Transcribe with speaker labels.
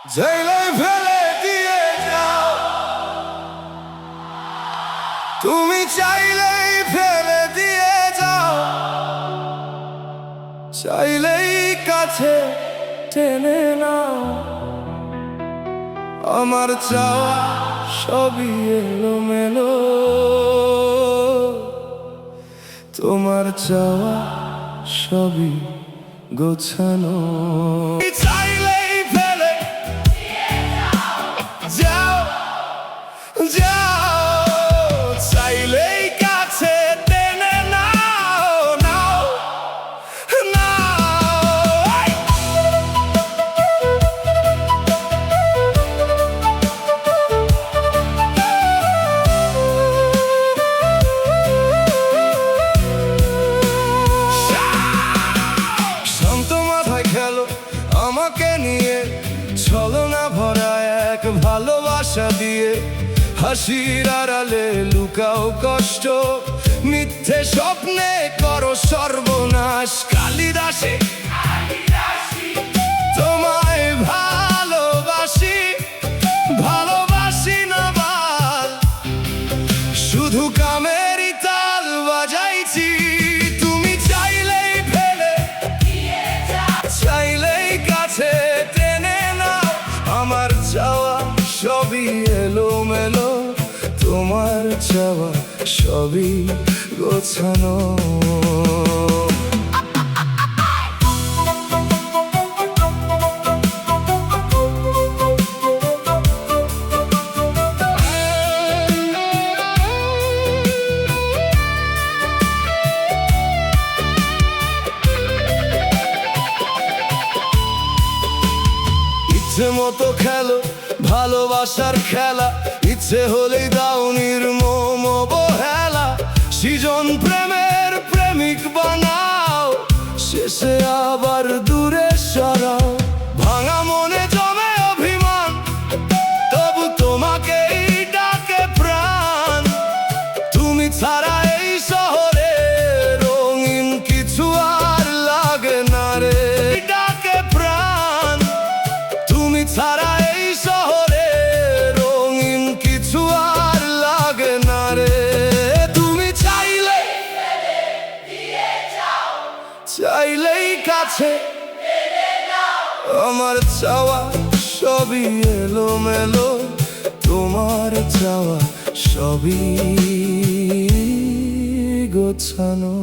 Speaker 1: জেলে ফেলে দিয়ে যাও, তুমি চাইলেই ফেলে দিয়ে যাও, চাইলেই কাছে টেনে নাও। আমার চাওয়া সবই এলোমেলো, তোমার চাওয়া সবই গোছানো। চাইলেই ফেলে যাও, যাও, চাইলেই কাছে টেনে নাও, নাও, নাও। শান্ত মাথায় খেলো আমাকে নিয়ে, ছলনা ভরা এক ভালোবাসা দিয়ে। হাসির আড়ালে লুকাও কষ্ট, মিথ্যে স্বপ্নে করো সর্বনাশ। কালিদাসে তোমায় ভালোবাসি, ভালোবাসি না বাল, শুধু কামেরই তাল বাজাইছি। তুমি চাইলেই ফেলে, চাইলেই কাছে টেনে নাও। আমার চাওয়া সবই এলোমেলো, তোমার চাওয়া সবই গোছানো। ইচ্ছে মতো খেলো ভালোবাসার খেলা, ইচ্ছে হলেই দাও নির্মম অবহেলা। সৃজন প্রেমের প্রেমিক বানাও, শেষে আবার দূরে সরাও। ভাঙা মনে জমে অভিমান, তবু তোমাকেই ডাকে প্রাণ। তুমি ছাড়া এই শহরে রঙিন কিছু আর লাগে না রে, ডাকে প্রাণ। তুমি ছাড়া এই শহরে রঙিন কিছু আর লাগে না রে। তুমি চাইলে চাইলেই কাছে, আমার চাওয়া সবই এলোমেলো, তোমার চাওয়া সবই গোছানো।